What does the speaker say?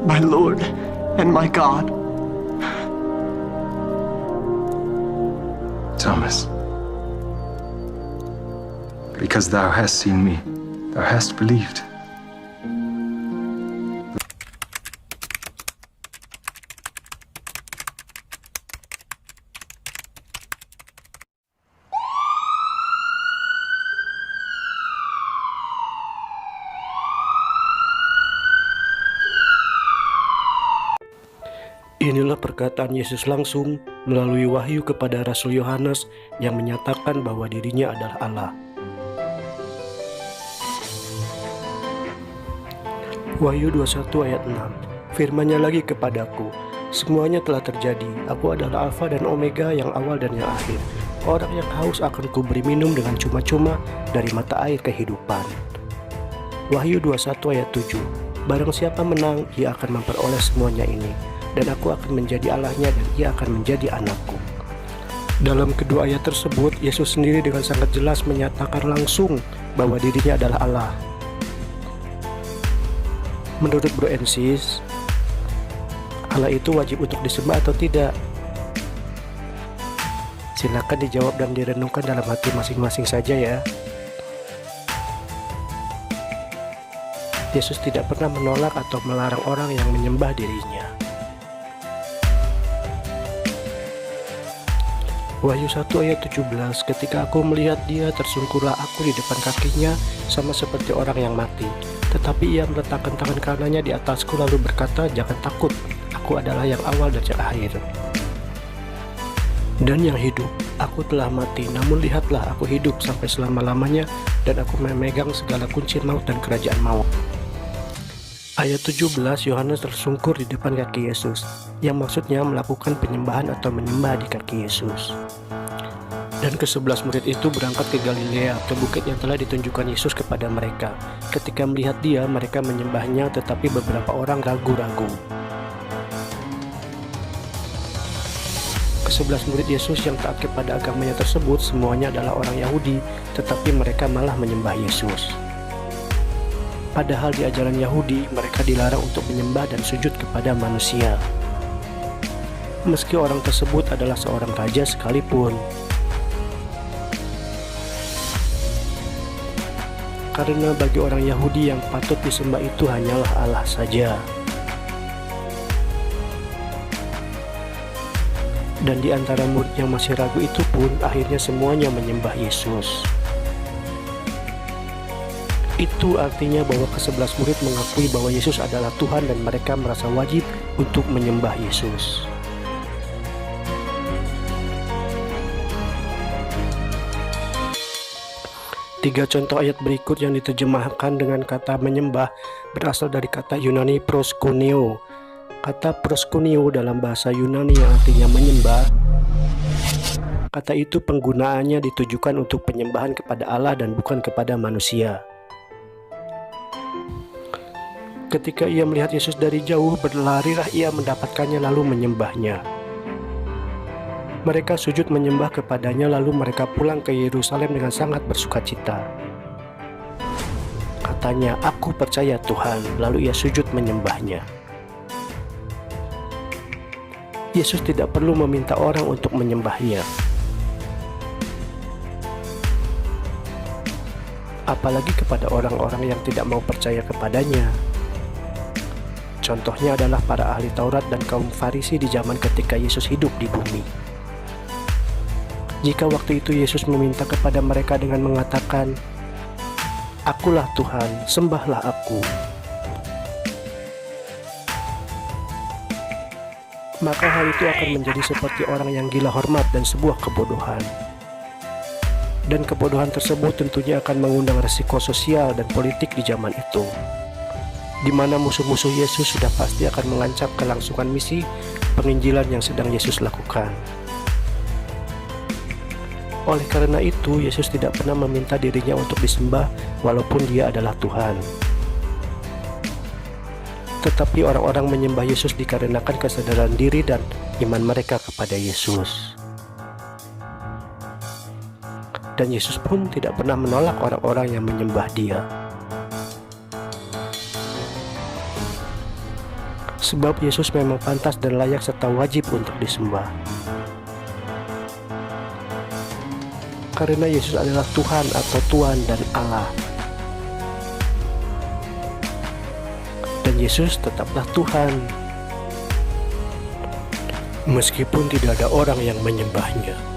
my Lord and my God. Thomas, because thou hast seen me, thou hast believed. Inilah perkataan Yesus langsung melalui wahyu kepada Rasul Yohanes yang menyatakan bahwa dirinya adalah Allah. Wahyu 21 ayat 6. Firman-Nya lagi kepadaku, semuanya telah terjadi. Aku adalah Alfa dan Omega, yang awal dan yang akhir. Orang yang haus akan kuberi minum dengan cuma-cuma dari mata air kehidupan. Wahyu 21 ayat 7. Barang siapa menang, ia akan memperoleh semuanya ini, dan aku akan menjadi Allahnya dan ia akan menjadi anakku. Dalam kedua ayat tersebut, Yesus sendiri dengan sangat jelas menyatakan langsung bahwa dirinya adalah Allah. Menurut Bro and Sis, Allah itu wajib untuk disembah atau tidak? Silakan dijawab dan direnungkan dalam hati masing-masing saja ya. Yesus tidak pernah menolak atau melarang orang yang menyembah dirinya. Wahyu 1 ayat 17, ketika aku melihat dia, tersungkurlah aku di depan kakinya sama seperti orang yang mati. Tetapi ia meletakkan tangan kanannya di atasku lalu berkata, jangan takut, aku adalah yang awal dan yang akhir, dan yang hidup. Aku telah mati, namun lihatlah aku hidup sampai selama-lamanya, dan aku memegang segala kunci maut dan kerajaan maut. Ayat 17, Yohanes tersungkur di depan kaki Yesus, yang maksudnya melakukan penyembahan atau menyembah di kaki Yesus. Dan ke-11 murid itu berangkat ke Galilea, ke bukit yang telah ditunjukkan Yesus kepada mereka. Ketika melihat dia, mereka menyembahnya, tetapi beberapa orang ragu-ragu. Ke-11 murid Yesus yang taat kepada agamanya tersebut semuanya adalah orang Yahudi, tetapi mereka malah menyembah Yesus. Padahal di ajaran Yahudi, mereka dilarang untuk menyembah dan sujud kepada manusia, meski orang tersebut adalah seorang raja sekalipun. Karena bagi orang Yahudi yang patut disembah itu hanyalah Allah saja. Dan di antara murid yang masih ragu itu pun, akhirnya semuanya menyembah Yesus. Itu artinya bahwa ke-11 murid mengakui bahwa Yesus adalah Tuhan dan mereka merasa wajib untuk menyembah Yesus. Tiga contoh ayat berikut yang diterjemahkan dengan kata menyembah berasal dari kata Yunani proskuneo. Kata proskuneo dalam bahasa Yunani yang artinya menyembah. Kata itu penggunaannya ditujukan untuk penyembahan kepada Allah dan bukan kepada manusia. Ketika ia melihat Yesus dari jauh, berlarilah ia mendapatkannya lalu menyembahnya. Mereka sujud menyembah kepadanya, lalu mereka pulang ke Yerusalem dengan sangat bersukacita. Katanya, aku percaya Tuhan, lalu ia sujud menyembahnya. Yesus tidak perlu meminta orang untuk menyembahnya. Apalagi kepada orang-orang yang tidak mau percaya kepadanya. Contohnya adalah para ahli Taurat dan kaum Farisi di zaman ketika Yesus hidup di bumi. Jika waktu itu Yesus meminta kepada mereka dengan mengatakan, "Akulah Tuhan, sembahlah aku," maka hal itu akan menjadi seperti orang yang gila hormat dan sebuah kebodohan. Dan kebodohan tersebut tentunya akan mengundang resiko sosial dan politik di zaman itu, di mana musuh-musuh Yesus sudah pasti akan mengancam kelangsungan misi penginjilan yang sedang Yesus lakukan. Oleh karena itu, Yesus tidak pernah meminta dirinya untuk disembah walaupun dia adalah Tuhan. Tetapi orang-orang menyembah Yesus dikarenakan kesadaran diri dan iman mereka kepada Yesus. Dan Yesus pun tidak pernah menolak orang-orang yang menyembah dia. sebab Yesus memang pantas dan layak serta wajib untuk disembah. Karena Yesus adalah Tuhan atau Tuan dan Allah. Dan Yesus tetaplah Tuhan, meskipun tidak ada orang yang menyembahnya.